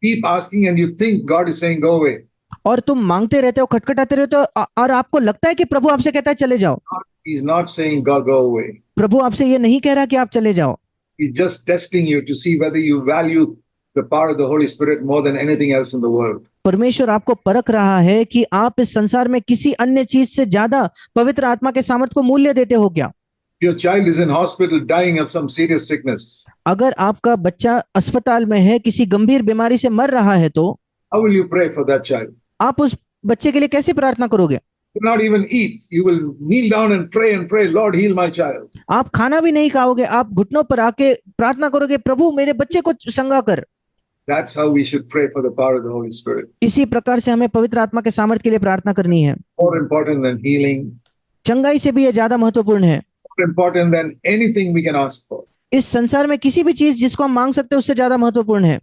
keep asking and you think God is saying, go away. और तुम मांगते रहते हो, खटखटाते रहते हो, और आपको लगता है कि प्रभु आपसे कहता है चले जाओ। He's not saying, go away. प्रभु आपसे ये नहीं कह रहा कि आप चले जाओ। He's just testing you to see whether you value the power of the Holy Spirit more than anything else in the world. परमेश्वर आपको परख रहा है कि आप इस संसार में किसी अन्य चीज से ज्यादा पवित्र आत्मा के सामर्थ्य को मूल्य देते हो क्या। Your child is in hospital dying of some serious sickness. अगर आपका बच्चा अस्पताल में है, किसी गंभीर बीमारी से मर रहा है, तो How will you pray for that child? आप उस बच्चे के लिए कैसे प्रार्थना करोगे। You will not even eat. You will kneel down and pray, Lord, heal my child. आप खाना भी नहीं खाओगे, आप घुटनों पर आके प्रार्थना करोगे, प्रभु मेरे बच्चे को चंगा कर। That's how we should pray for the power of the Holy Spirit. इसी प्रकार से हमें पवित्र आत्मा के सामर्थ्य के लिए प्रार्थना करनी है। More important than healing. चंगाई से भी ये ज्यादा महत्वपूर्ण है। More important than anything we can ask for. इस संसार में किसी भी चीज जिसको हम मांग सकते हैं उससे ज्यादा महत्वपूर्ण है।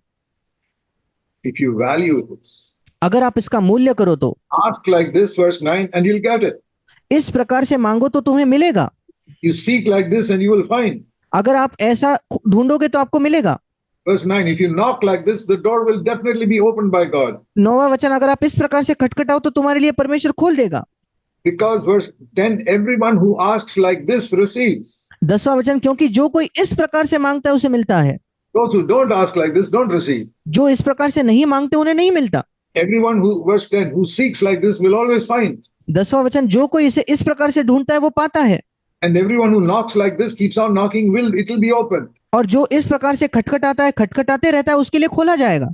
If you value this, अगर आप इसका मूल्य करो तो ask like this, verse 9, and you'll get it. इस प्रकार से मांगो तो तुम्हें मिलेगा। You seek like this and you will find. अगर आप ऐसा ढूंढोगे तो आपको मिलेगा। Verse 9, if you knock like this, the door will definitely be opened by God. 9वां वचन, अगर आप इस प्रकार से खटखटाओ तो तुम्हारे लिए परमेश्वर खोल देगा। Because verse 10, everyone who asks like this receives. 10वां वचन, क्योंकि जो कोई इस प्रकार से मांगता है उसे मिलता है। Those who don't ask like this don't receive. जो इस प्रकार से नहीं मांगते उन्हें नहीं मिलता। Everyone who, verse 10, who seeks like this will always find. 10वां वचन, जो कोई इसे इस प्रकार से ढूंढता है वो पाता है। And everyone who knocks like this, keeps on knocking, it will be opened. और जो इस प्रकार से खटखटाता है, खटखटाते रहता है, उसके लिए खोला जाएगा।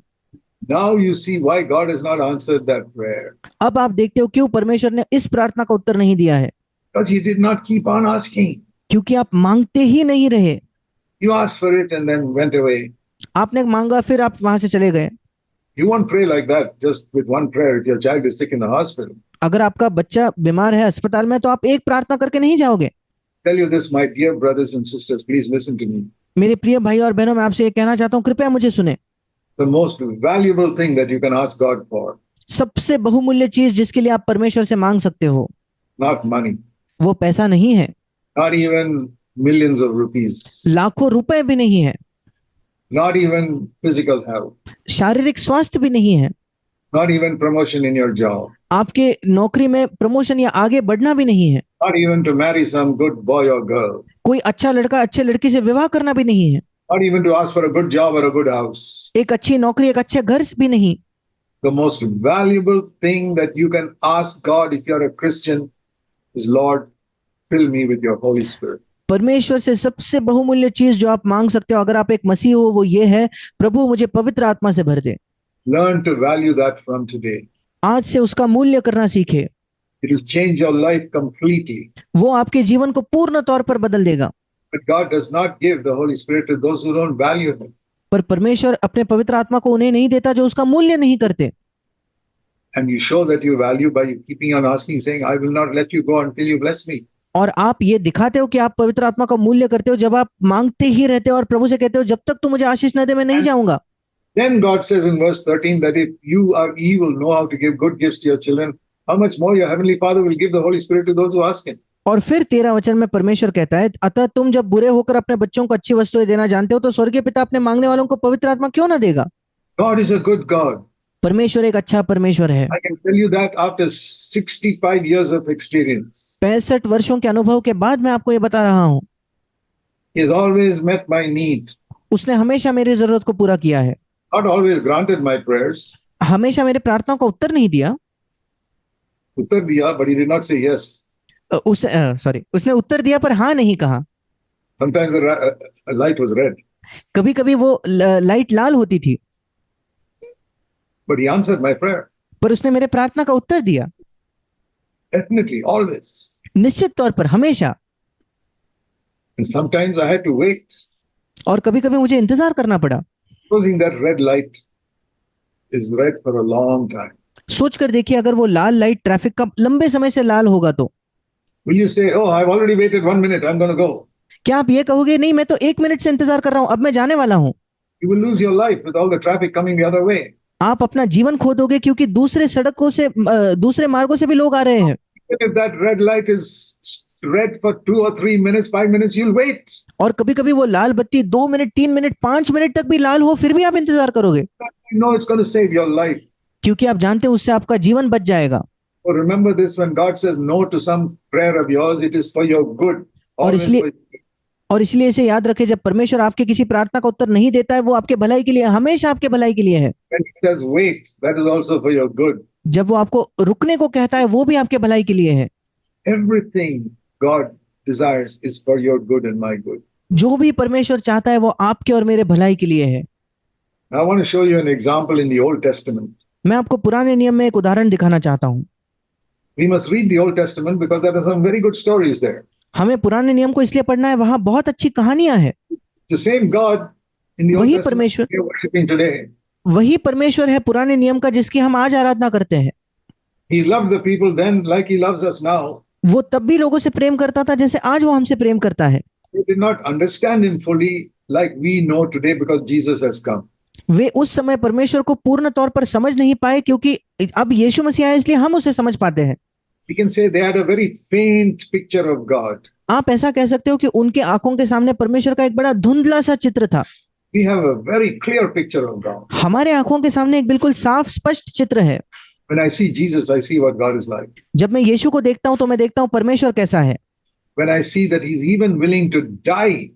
Now you see why God has not answered that prayer. अब आप देखते हो क्यों परमेश्वर ने इस प्रार्थना का उत्तर नहीं दिया है। Because he did not keep on asking. क्योंकि आप मांगते ही नहीं रहे। You asked for it and then went away. आपने मांगा फिर आप वहां से चले गए। You won't pray like that just with one prayer if your child is sick in the hospital. अगर आपका बच्चा बीमार है अस्पताल में तो आप एक प्रार्थना करके नहीं जाओगे। Tell you this, my dear brothers and sisters, please listen to me. मेरे प्रिय भाई और बहनों, मैं आपसे ये कहना चाहता हूँ, कृपया मुझे सुने। The most valuable thing that you can ask God for, सबसे बहुमूल्य चीज जिसके लिए आप परमेश्वर से मांग सकते हो, not money, वो पैसा नहीं है, not even millions of rupees, लाखों रुपए भी नहीं है, not even physical health, शारीरिक स्वास्थ्य भी नहीं है, not even promotion in your job, आपके नौकरी में प्रमोशन या आगे बढ़ना भी नहीं है, not even to marry some good boy or girl, कोई अच्छा लड़का अच्छे लड़की से विवाह करना भी नहीं है, not even to ask for a good job or a good house. एक अच्छी नौकरी, एक अच्छे घर भी नहीं। The most valuable thing that you can ask God if you're a Christian is, Lord, fill me with your Holy Spirit. परमेश्वर से सबसे बहुमूल्य चीज जो आप मांग सकते हो अगर आप एक मसीह हो, वो ये है, प्रभु मुझे पवित्र आत्मा से भर दे। Learn to value that from today. आज से उसका मूल्य करना सीखे। It will change your life completely. वो आपके जीवन को पूर्ण तौर पर बदल देगा। But God does not give the Holy Spirit to those who don't value Him. पर परमेश्वर अपने पवित्र आत्मा को उन्हें नहीं देता जो उसका मूल्य नहीं करते। And you show that you value by keeping on asking, saying, I will not let you go until you bless me. और आप ये दिखाते हो कि आप पवित्र आत्मा का मूल्य करते हो जब आप मांगते ही रहते हो और प्रभु से कहते हो, जब तक तू मुझे आशीष न दे मैं नहीं जाऊंगा। Then God says in verse 13 that if you are evil, know how to give good gifts to your children, how much more your heavenly Father will give the Holy Spirit to those who ask Him. और फिर 13 वचन में परमेश्वर कहता है, अतः तुम जब बुरे होकर अपने बच्चों को अच्छी वस्तुएं देना जानते हो तो स्वर्गीय पिता अपने मांगने वालों को पवित्र आत्मा क्यों ना देगा। God is a good God. परमेश्वर एक अच्छा परमेश्वर है। I can tell you that after 65 years of experience. 65 वर्षों के अनुभव के बाद मैं आपको ये बता रहा हूँ। He has always met my need. उसने हमेशा मेरी जरूरत को पूरा किया है। Not always granted my prayers. हमेशा मेरे प्रार्थनाओं का उत्तर नहीं दिया। उत्तर दिया, but he did not say yes. उसने उत्तर दिया पर हाँ नहीं कहा। Sometimes the light was red. कभी कभी वो लाइट लाल होती थी। But he answered my prayer. पर उसने मेरे प्रार्थना का उत्तर दिया। Definitely, always. निश्चित तौर पर, हमेशा। And sometimes I had to wait. और कभी कभी मुझे इंतजार करना पड़ा। Supposing that red light is red for a long time. सोच कर देखिए, अगर वो लाल लाइट ट्रैफिक का लंबे समय से लाल होगा तो Will you say, oh, I've already waited 1 minute, I'm going to go? क्या आप ये कहोगे, नहीं मैं तो 1 मिनट से इंतजार कर रहा हूं, अब मैं जाने वाला हूं। You will lose your life with all the traffic coming the other way. आप अपना जीवन खो दोगे क्योंकि दूसरे सड़कों से दूसरे मार्गों से भी लोग आ रहे हैं। If that red light is red for 2 or 3 minutes, 5 minutes, you'll wait. और कभी कभी वो लाल बत्ती 2 मिनट, 3 मिनट, 5 मिनट तक भी लाल हो, फिर भी आप इंतजार करोगे। You know it's going to save your life. क्योंकि आप जानते हैं उससे आपका जीवन बच जाएगा। So remember this, when God says no to some prayer of yours, it is for your good. और Always इसलिए for your good. और इसलिए इसे याद रखें, जब परमेश्वर आपके किसी प्रार्थना का उत्तर नहीं देता है, वो आपके भलाई के लिए, हमेशा आपके भलाई के लिए है। When He says wait, that is also for your good. जब वो आपको रुकने को कहता है, वो भी आपके भलाई के लिए है। Everything God desires is for your good and my good. जो भी परमेश्वर चाहता है वो आपके और मेरे भलाई के लिए है। Now, I want to show you an example in the Old Testament. मैं आपको पुराने नियम में एक उदाहरण दिखाना चाहता हूँ। We must read the Old Testament because there are some very good stories there. हमें पुराने नियम को इसलिए पढ़ना है, वहां बहुत अच्छी कहानियां हैं। It's the same God in the Old वही Testament परमेश्वर we are worshiping today. वही परमेश्वर है पुराने नियम का, जिसकी हम आज आराधना करते हैं। He loved the people then like He loves us now. वो तब भी लोगों से प्रेम करता था जैसे आज वो हमसे प्रेम करता है। They did not understand Him fully like we know today because Jesus has come. वे उस समय परमेश्वर को पूर्ण तौर पर समझ नहीं पाए, क्योंकि अब यीशु मसीह आया, इसलिए हम उसे समझ पाते हैं। We can say they had a very faint picture of God. आप ऐसा कह सकते हो कि उनके आंखों के सामने परमेश्वर का एक बड़ा धुंधला सा चित्र था। We have a very clear picture of God. हमारे आंखों के सामने एक बिल्कुल साफ स्पष्ट चित्र है। When I see Jesus, I see what God is like. जब मैं यीशु को देखता हूं तो मैं देखता हूं परमेश्वर कैसा है। When I see that He's even willing to die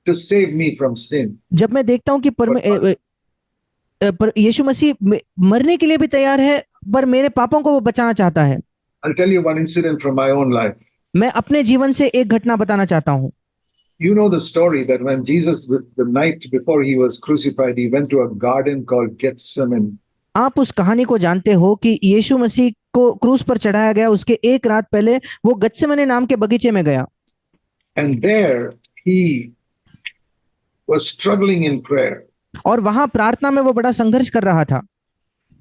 to save me from sin. जब मैं देखता हूं कि यीशु मसीह मरने के लिए भी तैयार है, पर मेरे पापों को वो बचाना चाहता है। I'll tell you one incident from my own life. मैं अपने जीवन से एक घटना बताना चाहता हूँ। You know the story that when Jesus, the night before He was crucified, He went to a garden called Gethsemane. आप उस कहानी को जानते हो कि यीशु मसीह को क्रूस पर चढ़ाया गया, उसके एक रात पहले वो गत्सेमने नाम के बगीचे में गया। And there He was struggling in prayer. और वहां प्रार्थना में वो बड़ा संघर्ष कर रहा था।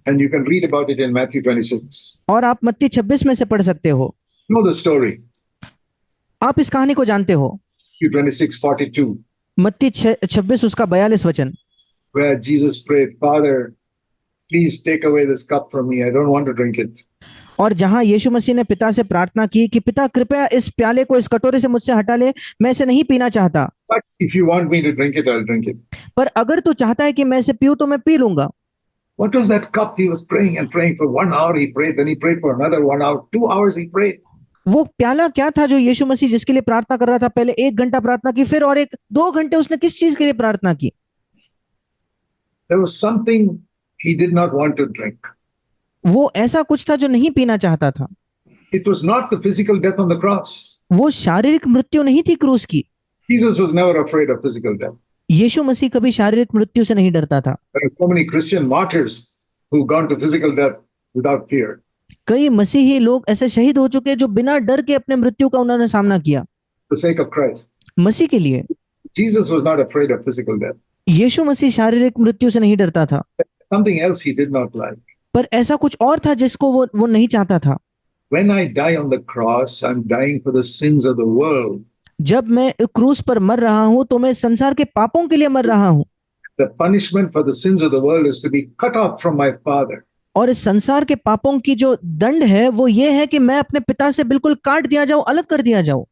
And you can read about it in Matthew 26. और आप मत्ती 26 में से पढ़ सकते हो। You know the story. आप इस कहानी को जानते हो। Matthew 26:42, मत्ती 26 उसका 42 वचन, where Jesus prayed, Father, please take away this cup from me. I don't want to drink it. और जहां यीशु मसीह ने पिता से प्रार्थना की कि पिता कृपया इस प्याले को, इस कटोरे से मुझसे हटा ले, मैं इसे नहीं पीना चाहता, But if you want me to drink it, I'll drink it. पर अगर तू चाहता है कि मैं इसे पीऊं तो मैं पी लूंगा। What was that cup? He was praying and praying for 1 hour. He prayed, then he prayed for another 1 hour. 2 hours he prayed. वो प्याला क्या था जो यीशु मसीह जिसके लिए प्रार्थना कर रहा था? पहले 1 घंटा प्रार्थना की, फिर और 2 घंटे उसने किस चीज के लिए प्रार्थना की? There was something he did not want to drink. वो ऐसा कुछ था जो नहीं पीना चाहता था। It was not the physical death on the cross. वो शारीरिक मृत्यु नहीं थी क्रूस की। Jesus was never afraid of physical death. यीशु मसीह कभी शारीरिक मृत्यु से नहीं डरता था। There are so many Christian martyrs who've gone to physical death without fear. कई मसीही लोग ऐसे शहीद हो चुके जो बिना डर के अपने मृत्यु का उन्होंने सामना किया For the sake of Christ. मसीह के लिए। Jesus was not afraid of physical death. यीशु मसीह शारीरिक मृत्यु से नहीं डरता था, Something else he did not like. पर ऐसा कुछ और था जिसको वो नहीं चाहता था। When I die on the cross, I'm dying for the sins of the world. जब मैं क्रूस पर मर रहा हूं तो मैं संसार के पापों के लिए मर रहा हूं, The punishment for the sins of the world is to be cut off from my Father. और इस संसार के पापों की जो दंड है वो ये है कि मैं अपने पिता से बिल्कुल काट दिया जाऊं, अलग कर दिया जाऊं।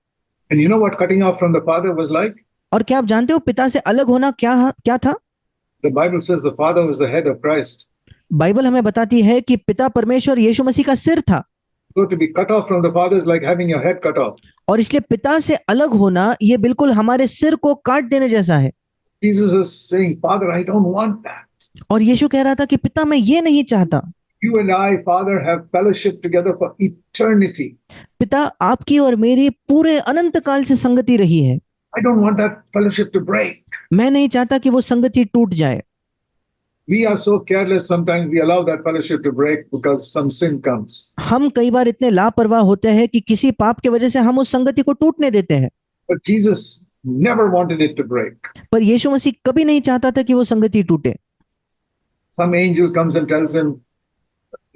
And you know what cutting off from the Father was like? और क्या आप जानते हो पिता से अलग होना क्या था? The Bible says the Father was the head of Christ. Bible हमें बताती है कि पिता परमेश्वर यीशु मसीह का सिर था, So to be cut off from the Father is like having your head cut off. और इसलिए पिता से अलग होना ये बिल्कुल हमारे सिर को काट देने जैसा है। Jesus was saying, Father, I don't want that. और यीशु कह रहा था कि पिता मैं ये नहीं चाहता। You and I, Father, have fellowship together for eternity. पिता आपकी और मेरी पूरे अनंत काल से संगति रही है। I don't want that fellowship to break. मैं नहीं चाहता कि वो संगति टूट जाए। We are so careless sometimes we allow that fellowship to break because some sin comes. हम कई बार इतने लापरवाह होते हैं कि किसी पाप की वजह से हम उस संगति को टूटने देते हैं, But Jesus never wanted it to break. पर यीशु मसीह कभी नहीं चाहता था कि वो संगति टूटे। Some angel comes and tells him,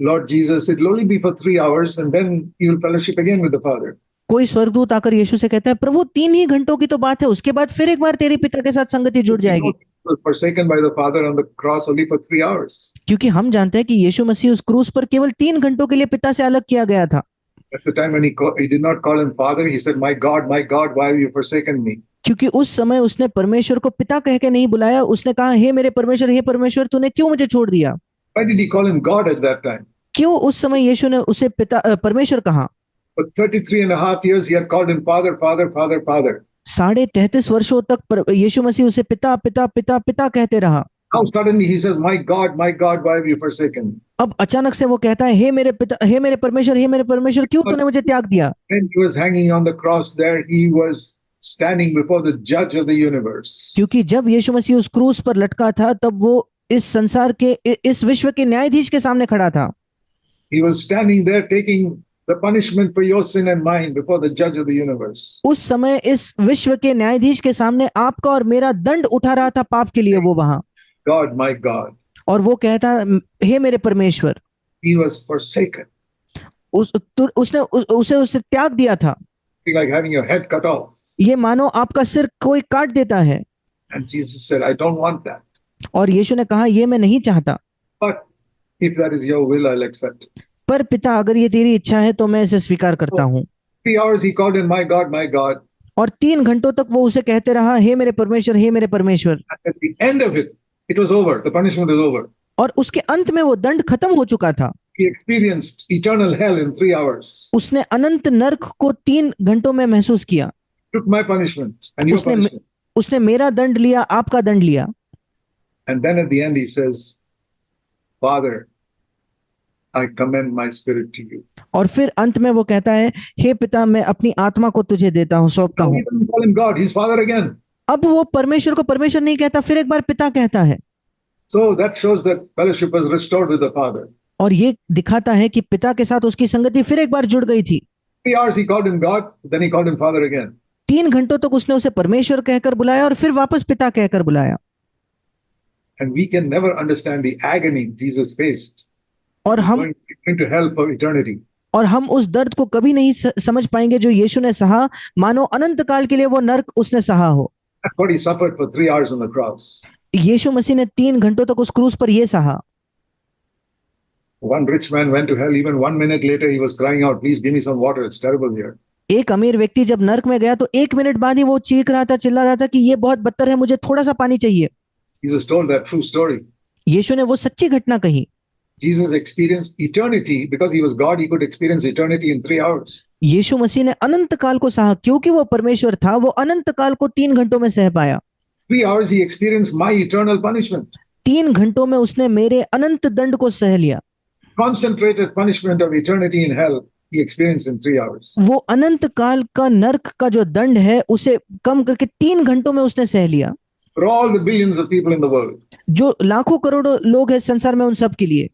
Lord Jesus, it'll only be for 3 hours and then you'll fellowship again with the Father. कोई स्वर्गदूत आकर यीशु से कहता है, प्रभु 3 ही घंटों की तो बात है, उसके बाद फिर एक बार तेरे पिता के साथ संगति जुड़ जाएगी। He was forsaken by the Father on the cross only for 3 hours. क्योंकि हम जानते हैं कि यीशु मसीह उस क्रूस पर केवल 3 घंटों के लिए पिता से अलग किया गया था। That's the time when he did not call him Father. He said, my God, why have you forsaken me? क्योंकि उस समय उसने परमेश्वर को पिता कह के नहीं बुलाया, उसने कहा हे परमेश्वर तूने क्यों मुझे छोड़ दिया? Why did he call him God at that time? क्यों उस समय यीशु ने उसे परमेश्वर कहा? For 33.5 years, he had called him Father, Father, Father, Father. 33.5 वर्षों तक यीशु मसीह उसे पिता पिता पिता पिता कहते रहा। Now suddenly he says, my God, why have you forsaken me? अब अचानक से वो कहता है, हे मेरे पिता, हे मेरे परमेश्वर, क्यों तूने मुझे त्याग दिया? When he was hanging on the cross there, he was standing before the judge of the universe. क्योंकि जब यीशु मसीह उस क्रूस पर लटका था, तब वो इस संसार के इस विश्व के न्यायाधीश के सामने खड़ा था। He was standing there taking the punishment for your sin and mine before the judge of the universe. उस समय इस विश्व के न्यायाधीश के सामने आपका और मेरा दंड उठा रहा था पाप के लिए वो वहां। God, my God. और वो कहता, हे मेरे परमेश्वर। He was forsaken. उसे त्याग दिया था। Like having your head cut off. ये मानो आपका सिर कोई काट देता है। And Jesus said, I don't want that. और यीशु ने कहा, ये मैं नहीं चाहता। But if that is your will, I'll accept it. पर पिता, अगर ये तेरी इच्छा है तो मैं इसे स्वीकार करता हूँ। 3 hours he called him, my God, my God. और 3 घंटों तक वो उसे कहते रहा, हे मेरे परमेश्वर, हे मेरे परमेश्वर। At the end of it, it was over. The punishment was over. और उसके अंत में वो दंड खत्म हो चुका था। He experienced eternal hell in 3 hours. उसने अनंत नरक को 3 घंटों में महसूस किया। Took my punishment and your punishment. उसने मेरा दंड लिया, आपका दंड लिया। And then at the end he says, Father, I commend my spirit to you. और फिर अंत में वो कहता है, हे पिता, मैं अपनी आत्मा को तुझे देता हूँ, सौंपता Now हूँ। he doesn't call him God, he's Father again. अब वो परमेश्वर को परमेश्वर नहीं कहता, फिर एक बार पिता कहता है। So that shows that fellowship was restored with the Father. और ये दिखाता है कि पिता के साथ उसकी संगति फिर एक बार जुड़ गई थी। 3 hours he called him God, then he called him Father again. 3 घंटों तक उसने उसे परमेश्वर कहकर बुलाया और फिर वापस पिता कहकर बुलाया। And we can never understand the agony Jesus faced. और हम Going to hell for eternity. और हम उस दर्द को कभी नहीं समझ पाएंगे जो यीशु ने सहा, मानो अनंत काल के लिए वो नरक उसने सहा हो। That's what he suffered for 3 hours on the cross. यीशु मसीह ने 3 घंटों तक उस क्रूस पर ये सहा। One rich man went to hell. Even 1 minute later, he was crying out, "Please give me some water. It's terrible here." एक अमीर व्यक्ति जब नरक में गया तो 1 मिनट बाद ही वो चीख रहा था, चिल्ला रहा था कि ये बहुत बदतर है, मुझे थोड़ा सा पानी चाहिए। Jesus told that true story. यीशु ने वो सच्ची घटना कही। Jesus experienced eternity because he was God. He could experience eternity in 3 hours. यीशु मसीह ने अनंत काल को सहा, क्योंकि वो परमेश्वर था, वो अनंत काल को 3 घंटों में सह पाया। 3 hours he experienced my eternal punishment. 3 घंटों में उसने मेरे अनंत दंड को सह लिया। Concentrated punishment of eternity in hell he experienced in 3 hours. वो अनंत काल का नरक का जो दंड है उसे कम करके 3 घंटों में उसने सह लिया। For all the billions of people in the world. जो लाखों करोड़ों लोग हैं संसार में, उन सब के लिए।